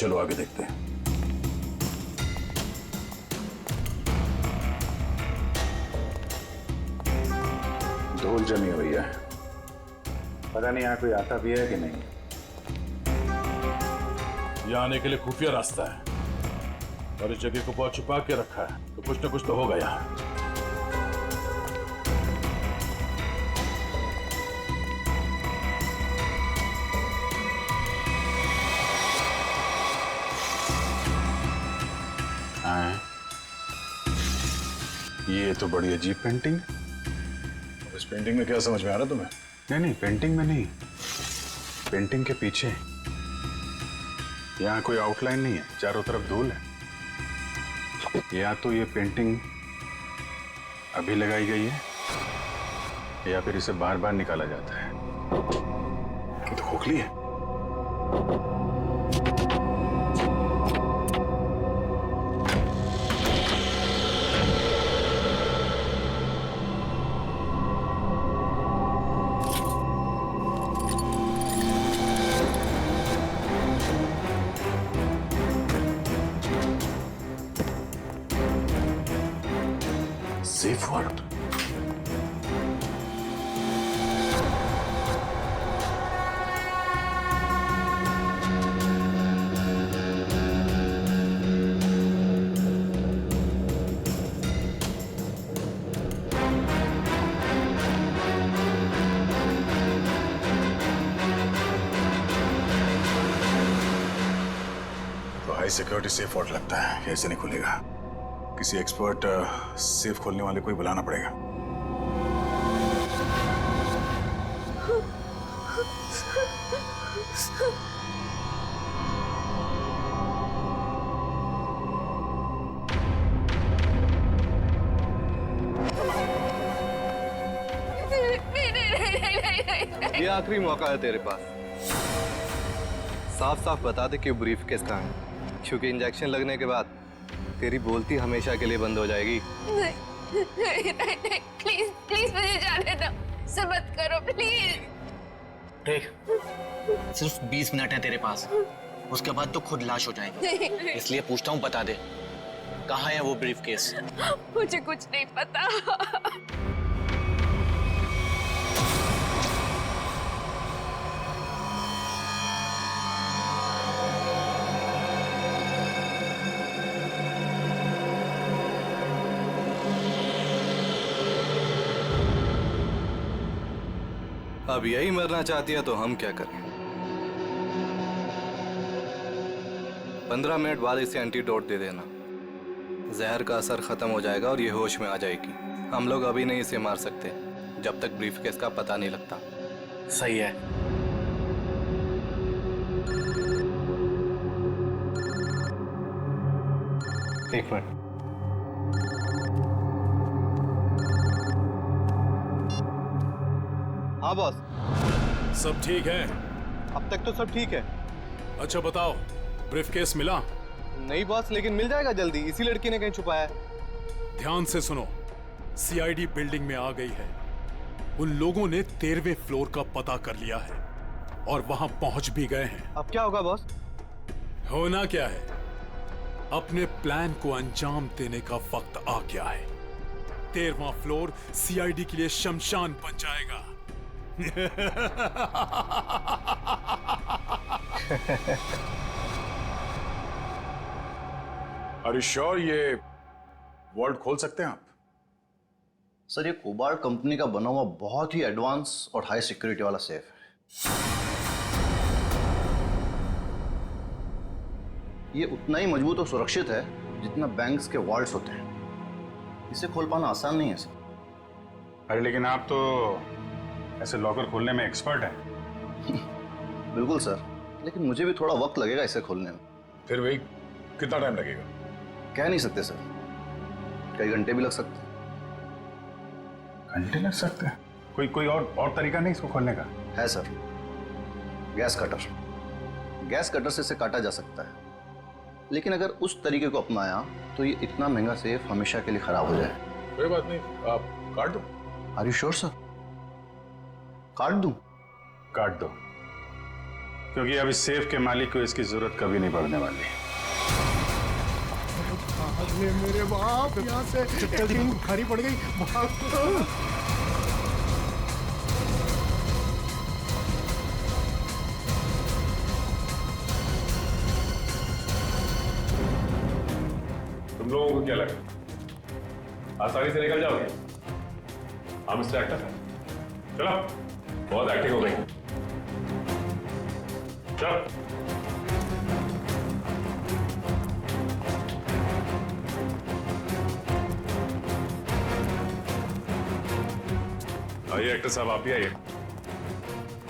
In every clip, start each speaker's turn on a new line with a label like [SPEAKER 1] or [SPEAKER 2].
[SPEAKER 1] चलो आगे देखते हैं। धूल जमी हुई है, पता नहीं यहाँ कोई आता भी है कि नहीं। यहाँ आने के लिए खुफिया रास्ता है और इस जगह को बहुत छुपा के रखा है, तो कुछ ना कुछ तो होगा यहाँ। ये तो बड़ी अजीब पेंटिंग। इस पेंटिंग में क्या समझ में आ रहा तुम्हें? नहीं नहीं, पेंटिंग में नहीं, पेंटिंग के पीछे। यहाँ कोई आउटलाइन नहीं है, चारों तरफ धूल है। या तो ये पेंटिंग अभी लगाई गई है या फिर इसे बार बार निकाला जाता है। ये तो खोखली है। Safe word. तो हाई सिक्योरिटी सेफ वर्ड लगता है, कैसे नहीं खुलेगा? किसी एक्सपर्ट सेफ खोलने वाले को ही बुलाना पड़ेगा।
[SPEAKER 2] ये आखिरी मौका है तेरे पास। साफ साफ बता दे कि ब्रीफ केस कहाँ है, क्योंकि इंजेक्शन लगने के बाद तेरी बोलती हमेशा के लिए बंद हो जाएगी।
[SPEAKER 3] नहीं, प्लीज प्लीज मुझे जाने दो, ऐसा मत करो प्लीज।
[SPEAKER 4] देख, सिर्फ 20 मिनट है तेरे पास, उसके बाद तो खुद लाश हो जाएगी। इसलिए पूछता हूँ, बता दे कहाँ है वो ब्रीफ केस?
[SPEAKER 3] मुझे कुछ नहीं पता।
[SPEAKER 2] अब यही मरना चाहती है तो हम क्या करें? 15 मिनट बाद इसे एंटीडोट दे देना, जहर का असर खत्म हो जाएगा और ये होश में आ जाएगी। हम लोग अभी नहीं इसे मार सकते जब तक ब्रीफकेस का पता नहीं लगता।
[SPEAKER 4] सही है।
[SPEAKER 2] एक मिनट। हाँ बॉस।
[SPEAKER 1] सब ठीक है?
[SPEAKER 2] अब तक तो सब ठीक है।
[SPEAKER 1] अच्छा बताओ, ब्रीफकेस मिला?
[SPEAKER 2] नहीं बॉस, लेकिन मिल जाएगा जल्दी, इसी लड़की ने कहीं छुपाया है।
[SPEAKER 1] ध्यान से सुनो, सीआईडी बिल्डिंग में आ गई है। उन लोगों ने 13वें फ्लोर का पता कर लिया है और वहां पहुंच भी गए हैं।
[SPEAKER 2] अब क्या होगा बॉस?
[SPEAKER 1] होना क्या है, अपने प्लान को अंजाम देने का वक्त आ गया है। 13वां फ्लोर सीआईडी के लिए शमशान बन जाएगा। Are you sure ये वॉल्ट खोल सकते हैं आप?
[SPEAKER 5] सर, ये कोबाल्ट कंपनी का बना हुआ बहुत ही एडवांस और हाई सिक्योरिटी वाला सेफ है। ये उतना ही मजबूत और सुरक्षित है जितना बैंक्स के वॉल्ट्स होते हैं। इसे खोल पाना आसान नहीं है सर।
[SPEAKER 1] अरे लेकिन आप तो ऐसे लॉकर खोलने में एक्सपर्ट हैं।
[SPEAKER 5] बिल्कुल सर, लेकिन मुझे भी थोड़ा वक्त लगेगा इसे खोलने में।
[SPEAKER 1] फिर वही कितना टाइम लगेगा?
[SPEAKER 5] कह नहीं सकते सर, कई घंटे भी लग सकते हैं।
[SPEAKER 1] घंटे लग सकते हैं? कोई और तरीका नहीं इसको खोलने का?
[SPEAKER 5] है sir, gas cutter. Gas cutter से इसे काटा जा सकता है, लेकिन अगर उस तरीके को अपनाया तो ये इतना महंगा सेफ हमेशा के लिए खराब हो जाए।
[SPEAKER 1] कोई बात नहीं, आप काट दो।
[SPEAKER 5] Are you sure sir? काट दूं?
[SPEAKER 1] काट दो। क्योंकि अब इस सेफ के मालिक को इसकी जरूरत कभी नहीं पड़ने वाली।
[SPEAKER 6] अरे मेरे बाप, यहाँ से टीम भारी पड़ गई, भाग।
[SPEAKER 7] तुम लोगों को क्या लगा आसानी से निकल जाओगे? हाँ मिस्टर एक्टर, चलो, बहुत एक्टिंग हो गई। चलो आइए एक्टर साहब, आप भी आइए।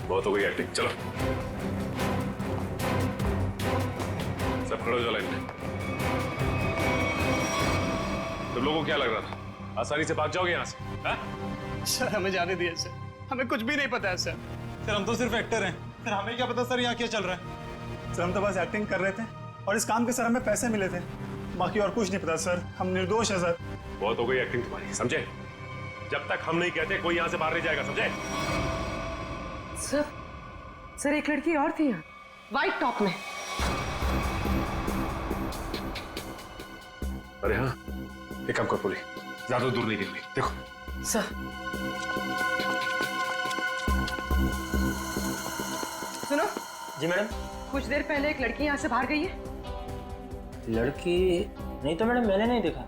[SPEAKER 7] बहुत हो गई एक्टिंग, चलो सब खड़े हो जाओ लाइन में। तुम लोगों को क्या लग रहा था आसानी से भाग जाओगे यहाँ से? हा?
[SPEAKER 6] सर हमें जाने दिए सर, हमें कुछ भी नहीं पता है सर।
[SPEAKER 8] सर हम तो सिर्फ एक्टर हैं, सर हमें क्या पता सर यहाँ क्या चल रहा है। सर हम तो बस एक्टिंग कर रहे थे और इस काम के सर हमें पैसे मिले थे, बाकी और कुछ नहीं पता सर, हम निर्दोष हैं सर।
[SPEAKER 7] बहुत हो गई एक्टिंग तुम्हारी, समझे? जब तक हम नहीं कहते कोई यहाँ से बाहर नहीं जाएगा, समझे?
[SPEAKER 9] सर एक लड़की और थी यहाँ, व्हाइट टॉप में।
[SPEAKER 7] अरे हाँ, एक काम कर पूरी, ज्यादा दूर नहीं गिर, देखो।
[SPEAKER 9] सर सुनो।
[SPEAKER 10] जी मैडम।
[SPEAKER 9] कुछ देर पहले एक लड़की यहाँ से बाहर गई है।
[SPEAKER 10] लड़की नहीं तो मैडम, मैंने नहीं देखा।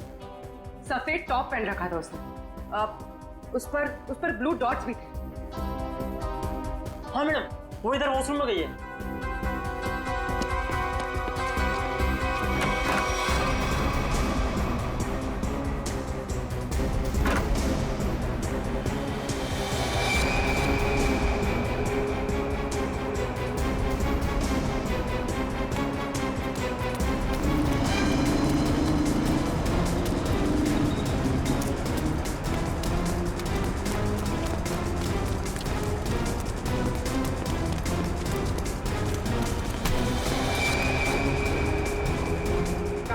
[SPEAKER 9] सफेद टॉप पहन रखा था उसने, उस पर ब्लू डॉट्स भी थे।
[SPEAKER 10] हाँ मैडम, वो इधर वॉशरूम में गई है।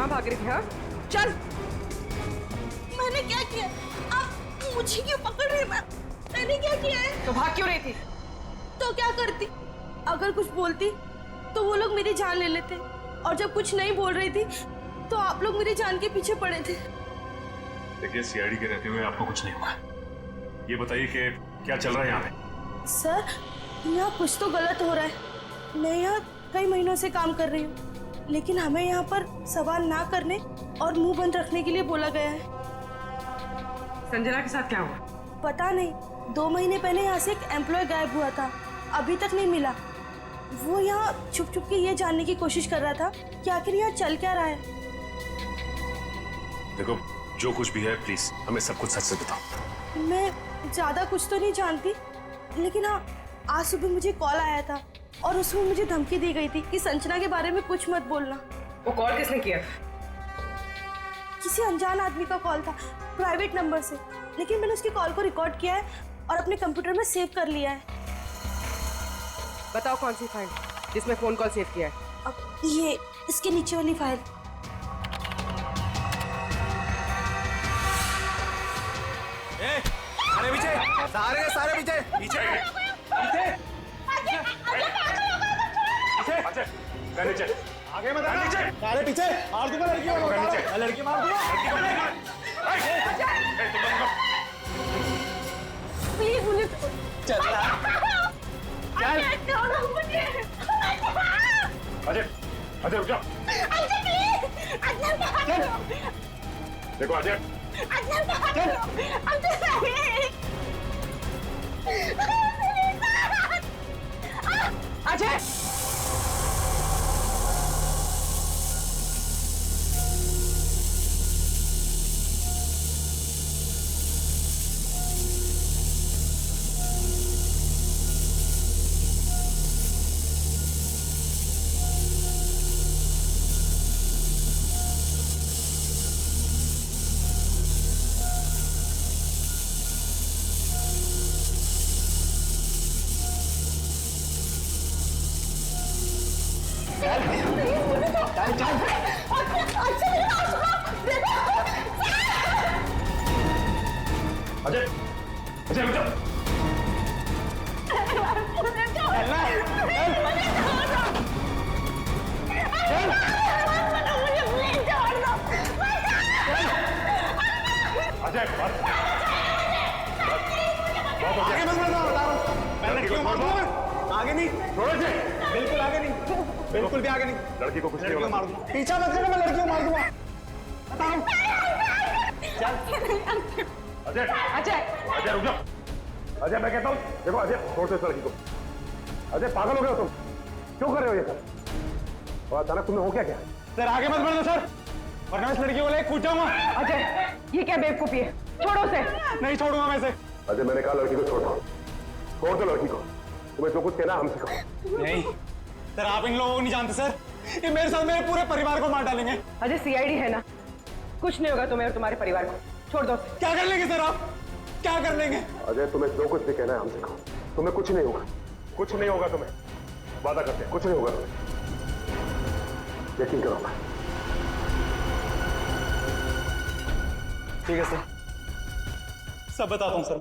[SPEAKER 9] भाग रही थी? हाँ चल।
[SPEAKER 3] मैंने क्या किया? आप मुझे क्यों पकड़ रहे हैं? मैंने क्या किया है?
[SPEAKER 9] तो भाग क्यों रही थी?
[SPEAKER 3] तो क्या करती? अगर कुछ बोलती तो वो लोग मेरी जान ले लेते, और जब कुछ नहीं बोल रही थी तो आप लोग मेरी जान के पीछे पड़े थे।
[SPEAKER 7] देखिए सीआईडी के रहते हुए आपको कुछ नहीं होगा। ये बताइए कि क्या चल रहा है यहाँ पे?
[SPEAKER 3] सर यहाँ कुछ तो गलत हो रहा है। मैं यहाँ कई महीनों से काम कर रही हूँ, लेकिन हमें यहाँ पर सवाल ना करने और मुंह बंद रखने के लिए बोला गया है।
[SPEAKER 9] संजना के साथ क्या हुआ?
[SPEAKER 3] पता नहीं, 2 महीने पहले यहाँ से एक एम्प्लॉय गायब हुआ था, अभी तक नहीं मिला। वो यहाँ छुप छुप के ये जानने की कोशिश कर रहा था कि आखिर यहाँ चल क्या रहा है।
[SPEAKER 7] देखो जो कुछ भी है प्लीज हमें सब कुछ सच से बताओ।
[SPEAKER 3] मैं ज्यादा कुछ तो नहीं जानती, लेकिन हाँ आज सुबह मुझे कॉल आया था और उसमें मुझे धमकी दी गई थी कि संजना के बारे में कुछ मत बोलना।
[SPEAKER 9] वो कॉल किसने किया?
[SPEAKER 3] किसी अनजान आदमी का कॉल था, प्राइवेट नंबर से, लेकिन मैंने उसकी कॉल को रिकॉर्ड किया है और अपने कंप्यूटर में सेव कर लिया है।
[SPEAKER 9] बताओ कौन सी फाइल जिसमें फोन कॉल सेव किया है?
[SPEAKER 3] अब ये इसके नीचे वाली फाइल।
[SPEAKER 2] अरे पीछे, सारे पीछे पीछे
[SPEAKER 7] नीचे
[SPEAKER 8] आगे मत आना, नीचे अरे पीछे मार दूंगा लड़की को, लड़की मार दूंगा।
[SPEAKER 3] प्लीज मुझे
[SPEAKER 8] चल
[SPEAKER 7] अजय अजय रुक जाओ। देखो अजय
[SPEAKER 9] अजय
[SPEAKER 7] छोड़ो इसे।
[SPEAKER 8] बिल्कुल आगे नहीं, बिल्कुल भी आगे नहीं।
[SPEAKER 7] लड़की को कुछ नहीं
[SPEAKER 8] लड़की को
[SPEAKER 7] होगा।
[SPEAKER 8] मार दूंगा, पीछा मत करना, मैं लड़की को मार दूंगा।
[SPEAKER 7] अजय अजय रुक जाओ। अजय मैं कहता हूँ, देखो अजय छोड़ दो इस लड़की को। अजय पागल हो गए हो तुम, क्यों कर रहे हो ये सब? और अचानक तुम्हें हो क्या
[SPEAKER 8] सर आगे मत बढ़ना सर, वरना इस लड़की को लेकर कूद जाऊंगा।
[SPEAKER 9] अजय, ये क्या बेवकूफी है? छोड़ो उसे।
[SPEAKER 8] नहीं छोड़ूंगा मैं इसे।
[SPEAKER 7] अजय मैंने कहा लड़की को छोड़ दो लड़की को। तुम्हें जो कुछ कहना है हमसे कहो।
[SPEAKER 8] नहीं सर, आप इन लोगों को नहीं जानते सर, ये मेरे साथ मेरे पूरे परिवार को मार डालेंगे।
[SPEAKER 9] अजय सीआईडी है ना, कुछ नहीं होगा तुम्हें और तुम्हारे परिवार को। छोड़ दो उसे।
[SPEAKER 8] क्या कर लेंगे सर आप, क्या कर लेंगे?
[SPEAKER 7] अजय तुम्हें जो कुछ भी कहना है हमसे कहो। तुम्हें कुछ नहीं होगा, कुछ नहीं होगा तुम्हें, वादा करते हैं कुछ नहीं होगा तुम्हें, यकीन करो।
[SPEAKER 8] ठीक है सर, सब बताता हूँ सर।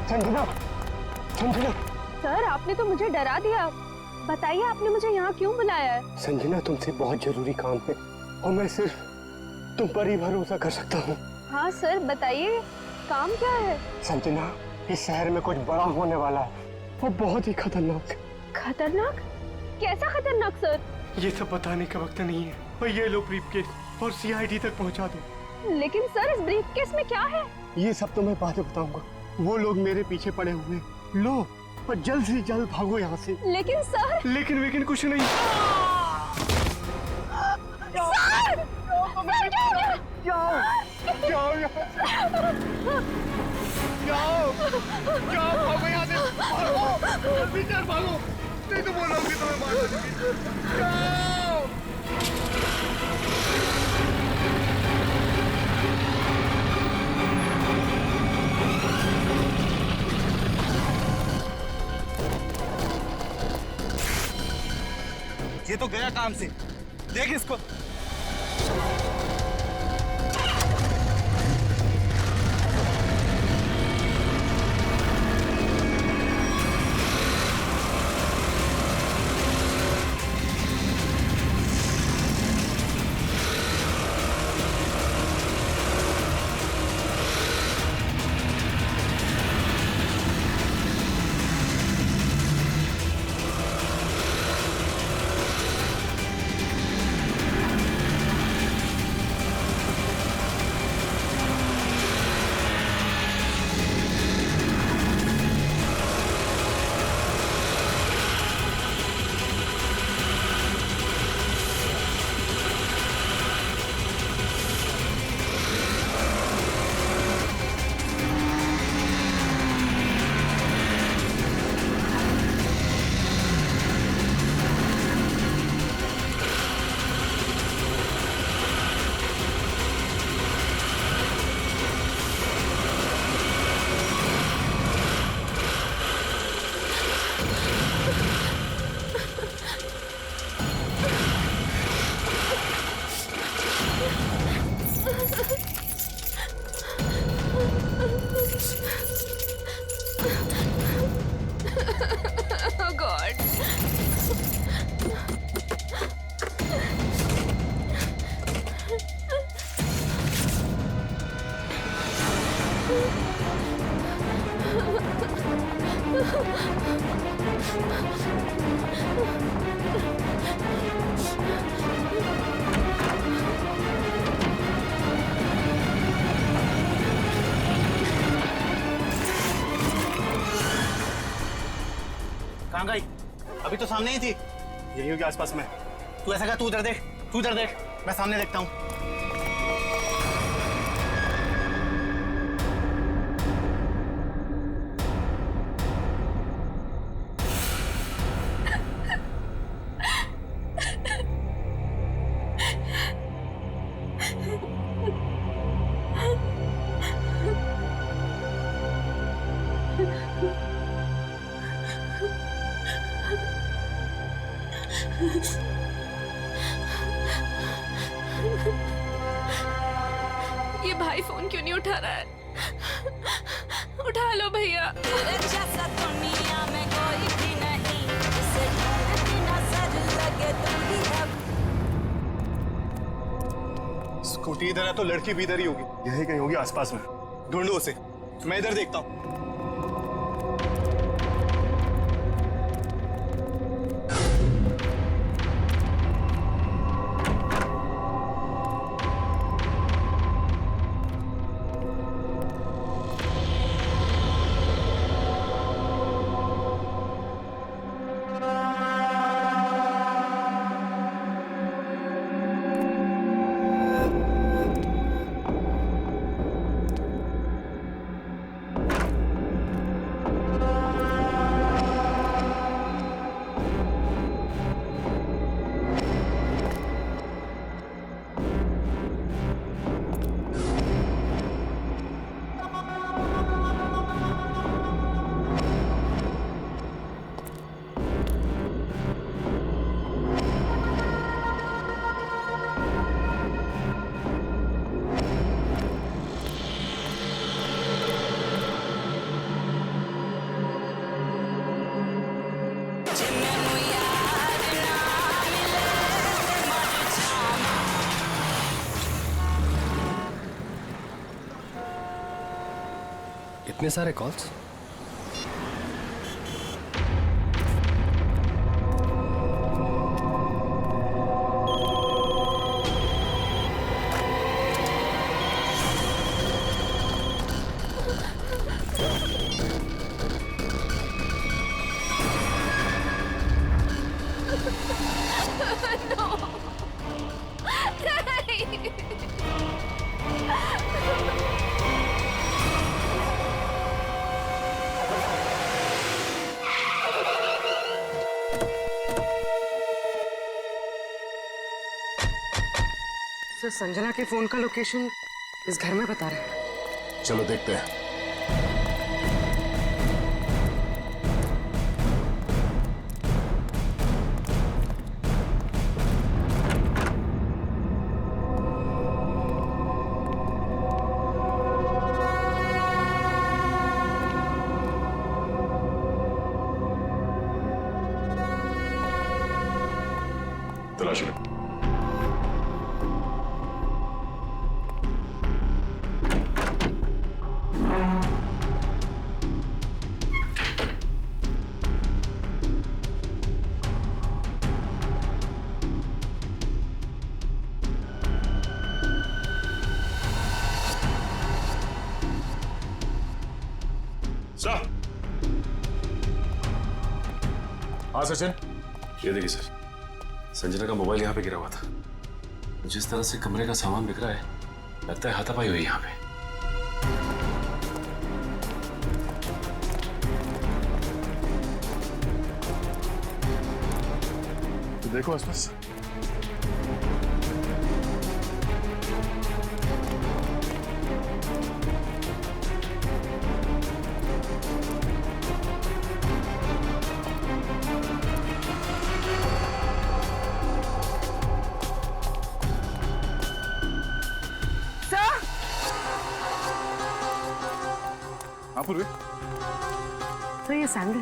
[SPEAKER 6] संजना, संजना।
[SPEAKER 3] सर आपने तो मुझे डरा दिया, बताइए आपने मुझे यहाँ क्यों बुलाया है?
[SPEAKER 6] संजना तुमसे बहुत जरूरी काम है और मैं सिर्फ तुम पर ही भरोसा कर सकता हूँ।
[SPEAKER 3] हाँ सर बताइए, काम क्या है?
[SPEAKER 6] संजना, इस शहर में कुछ बड़ा होने वाला है और बहुत ही खतरनाक।
[SPEAKER 3] खतरनाक? कैसा खतरनाक सर?
[SPEAKER 6] ये सब बताने का वक्त नहीं है और ये लो ब्रीफकेस और सीआईडी तक पहुँचा दो।
[SPEAKER 3] लेकिन सर इस ब्रीफकेस में क्या है?
[SPEAKER 6] ये सब तो मैं बाद में बताऊंगा। वो लोग मेरे पीछे पड़े हुए, लो और जल्द से जल्द भागो यहाँ से।
[SPEAKER 3] लेकिन सर।
[SPEAKER 6] लेकिन कुछ नहीं।
[SPEAKER 3] सर!
[SPEAKER 6] जाओ भागो यहाँ से, भागो भीतर भागो, नहीं तो वो लोग भी तुम्हें मार देंगे। जाओ।
[SPEAKER 8] ये तो गया काम से, देख इसको।
[SPEAKER 4] अभी तो सामने ही थी।
[SPEAKER 8] यही होगी आसपास में।
[SPEAKER 4] तू ऐसा कर, तू उधर देख, तू उधर देख, मैं सामने देखता हूँ।
[SPEAKER 11] ये भाई फोन क्यों नहीं उठा रहा है? उठा लो भैया।
[SPEAKER 8] स्कूटी इधर है तो लड़की भी इधर ही होगी, यही कहीं होगी आसपास में। ढूंढो उसे, मैं इधर देखता हूँ।
[SPEAKER 12] इतने सारे कॉल्स?
[SPEAKER 9] सर, संजना के फोन का लोकेशन इस घर में बता रहा है।
[SPEAKER 7] चलो देखते हैं। तलाश लो। सर। हाँ सचिन।
[SPEAKER 13] ये देखिए सर, संजना का मोबाइल यहाँ पे गिरा हुआ था। जिस तरह से कमरे का सामान बिक रहा है, लगता है हाथापाई हुई यहाँ पे।
[SPEAKER 7] तो देखो आसपास। पूर्वी।
[SPEAKER 9] तो ये सैंडल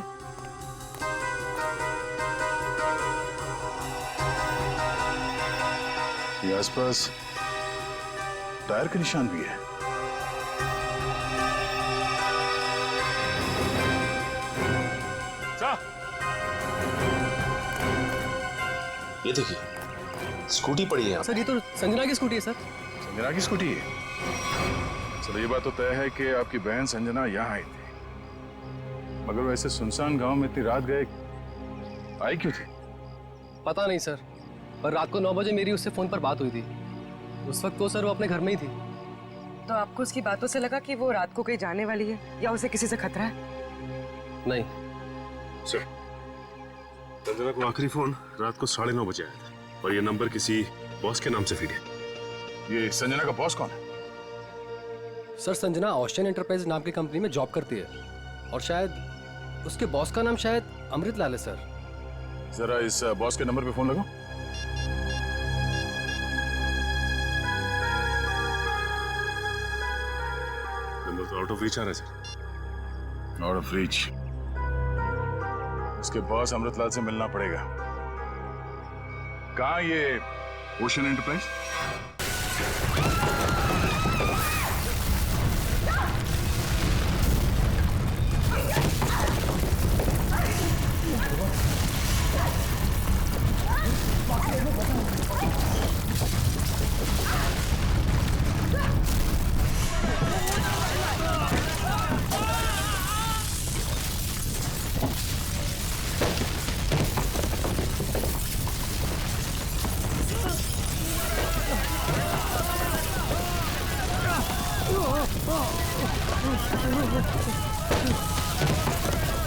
[SPEAKER 7] ये आसपास टायर के निशान भी है।
[SPEAKER 13] ये देखिए, स्कूटी पड़ी है।
[SPEAKER 12] सर, ये तो संजना की स्कूटी है। सर,
[SPEAKER 7] संजना की स्कूटी है। चलो, ये बात तो तय है कि आपकी बहन संजना यहाँ आई थी, मगर वैसे सुनसान गांव में इतनी रात गए
[SPEAKER 1] आई क्यों थी?
[SPEAKER 12] पता नहीं सर, पर रात को 9 बजे मेरी उससे फोन पर बात हुई थी। उस वक्त तो सर वो अपने घर में ही थी।
[SPEAKER 9] तो आपको उसकी बातों से लगा कि वो रात को कहीं जाने वाली है या उसे किसी से खतरा है?
[SPEAKER 12] नहीं
[SPEAKER 13] सर, संजना को आखिरी फोन रात को 9:30 बजे आया था और ये नंबर किसी बॉस के नाम से फीड है।
[SPEAKER 1] ये संजना का बॉस कौन है?
[SPEAKER 12] सर, संजना ऑस्टिन एंटरप्राइज नाम की कंपनी में जॉब करती है और शायद उसके बॉस का नाम शायद अमृत लाल है सर।
[SPEAKER 1] जरा इस बॉस के नंबर पे फोन लगाओ।
[SPEAKER 13] नंबर तो आउट ऑफ रीच आ रहा है सर।
[SPEAKER 1] Out of reach. उसके बॉस अमृतलाल से मिलना पड़ेगा। कहाँ ये ओशन एंटरप्राइज?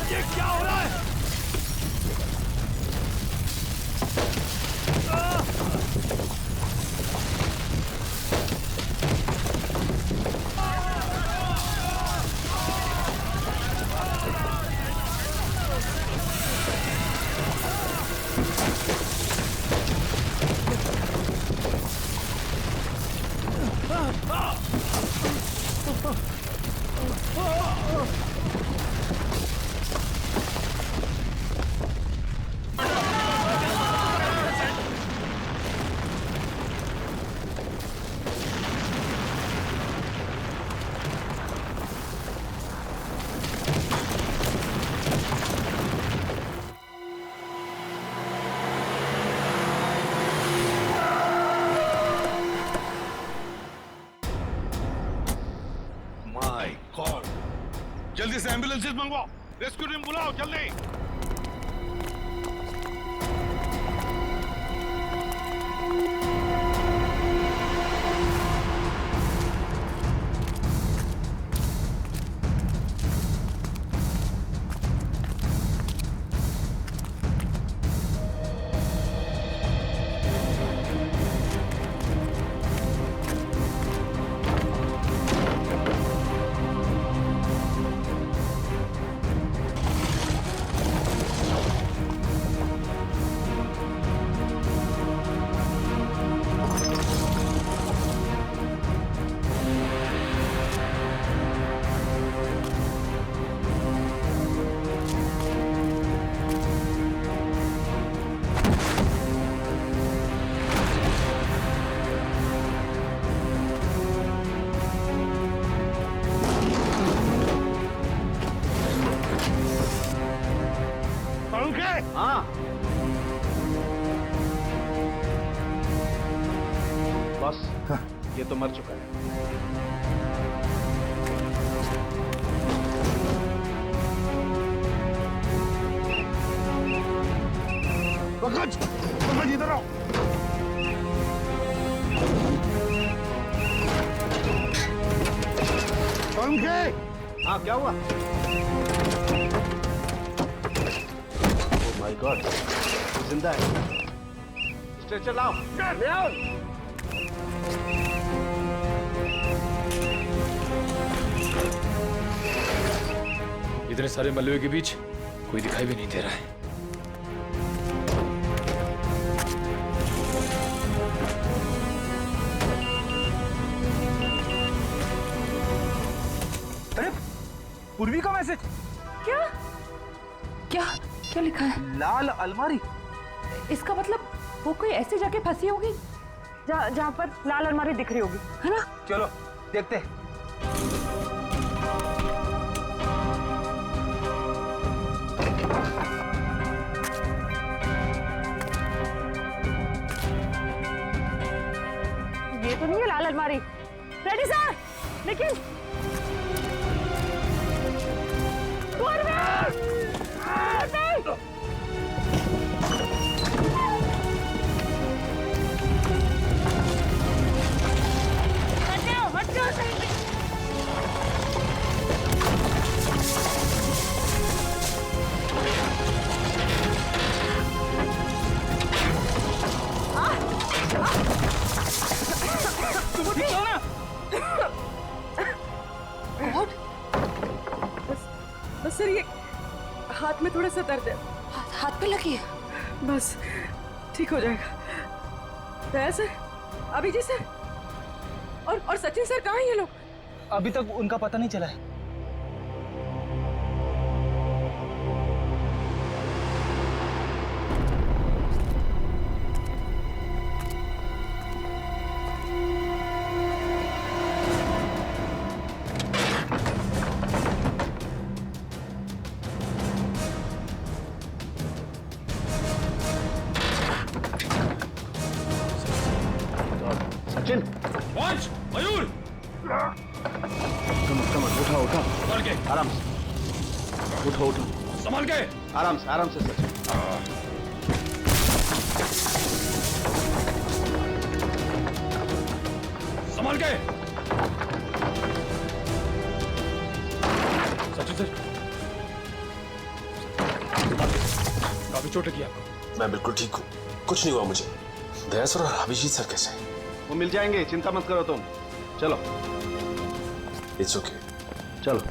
[SPEAKER 6] ये क्या हो रहा है?
[SPEAKER 7] जल्दी से एम्बुलेंसेस मंगवाओ, रेस्क्यू टीम बुलाओ जल्दी।
[SPEAKER 6] हाँ बस ये तो मर चुका है।
[SPEAKER 7] पंकज, पंकज इधर आओ। पंकज,
[SPEAKER 6] हाँ क्या हुआ? माय गॉड, जिंदा है। स्ट्रेचर लाओ, ले आओ।
[SPEAKER 13] इतने सारे मलबे के बीच कोई दिखाई भी नहीं दे रहा है।
[SPEAKER 6] अरे पूर्वी का मैसेज।
[SPEAKER 9] क्या क्या क्या लिखा है?
[SPEAKER 6] लाल अलमारी।
[SPEAKER 9] इसका मतलब वो कोई ऐसी जगह फंसी होगी जहाँ पर लाल अलमारी दिख रही होगी, है ना?
[SPEAKER 6] चलो देखते हैं।
[SPEAKER 9] ये तो नहीं है लाल अलमारी। रेडी सर, लेकिन नहीं।
[SPEAKER 6] तुम ठीक हो ना?
[SPEAKER 9] गॉड, बस सर ये हाथ में थोड़ा सा दर्द है। हाथ पे लगी है? बस ठीक हो जाएगा। दया सर, अभिजीत सर और सचिन सर कहाँ हैं ये लोग?
[SPEAKER 6] अभी तक उनका पता नहीं चला है।
[SPEAKER 5] सचिन,
[SPEAKER 7] मयूर,
[SPEAKER 5] उठा उठा,
[SPEAKER 7] संभाल के,
[SPEAKER 5] आराम से उठो उठो,
[SPEAKER 7] संभाल के।
[SPEAKER 5] आराम से सचिन।
[SPEAKER 7] संभाल के।
[SPEAKER 13] सचिन सर,
[SPEAKER 7] काफी चोट लगी आपको।
[SPEAKER 13] मैं बिल्कुल ठीक हूँ, कुछ नहीं हुआ मुझे। दया सर और अभिजीत सर कैसे हैं?
[SPEAKER 5] वो मिल जाएंगे, चिंता मत करो तुम। चलो
[SPEAKER 13] इट्स ओके।
[SPEAKER 5] चलो।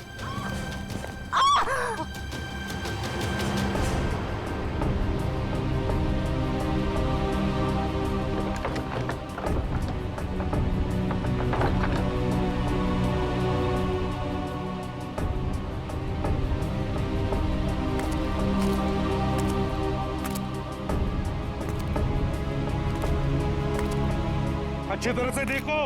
[SPEAKER 7] अच्छी तरह से देखो।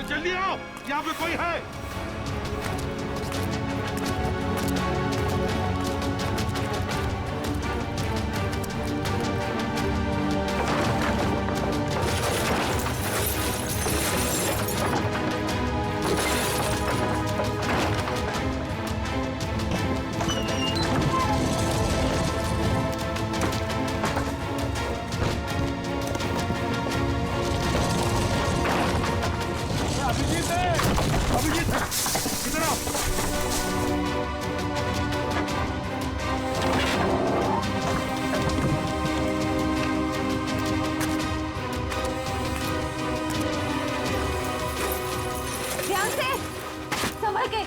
[SPEAKER 7] जल्दी आओ, यहाँ पे कोई है। अभिजीत, इधर आओ।
[SPEAKER 3] ध्यान से, संभल के।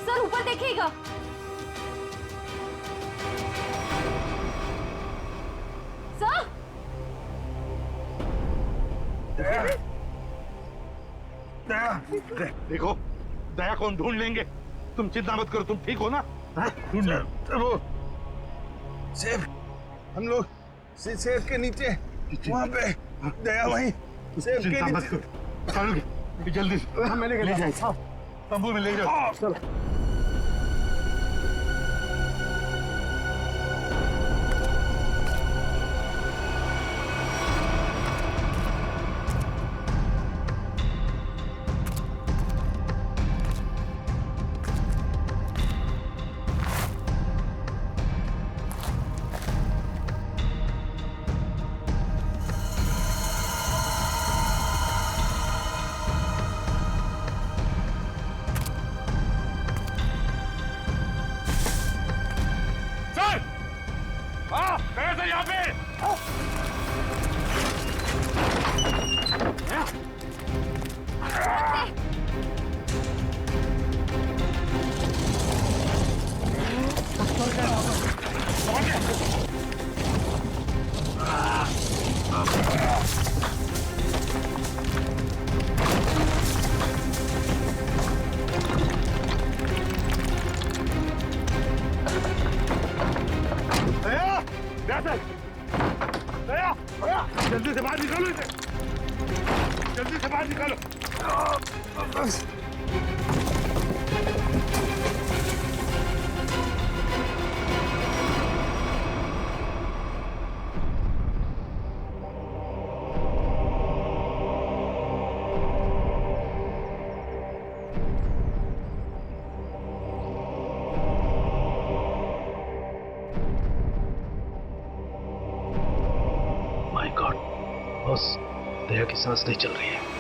[SPEAKER 3] सर ऊपर देखिएगा। सर,
[SPEAKER 7] देखो, दया को हम ढूंढ लेंगे। तुम चिंता मत करो, तुम ठीक हो ना? ढूंढ लेंगे।
[SPEAKER 6] सेब, हम लोग सेब के नीचे वहाँ पे दया वहीं सेब के
[SPEAKER 7] चिंता मत
[SPEAKER 6] नीचे।
[SPEAKER 7] करो। चलो जल्दी से
[SPEAKER 6] मैंने
[SPEAKER 7] ले जाओ, तंबू में ले जाओ। चलो। यहाँ पे जल्दी से बाहर निकालो इसे, जल्दी से बाहर निकालो।
[SPEAKER 11] माय गॉड बॉस, दया की सांस नहीं चल रही है।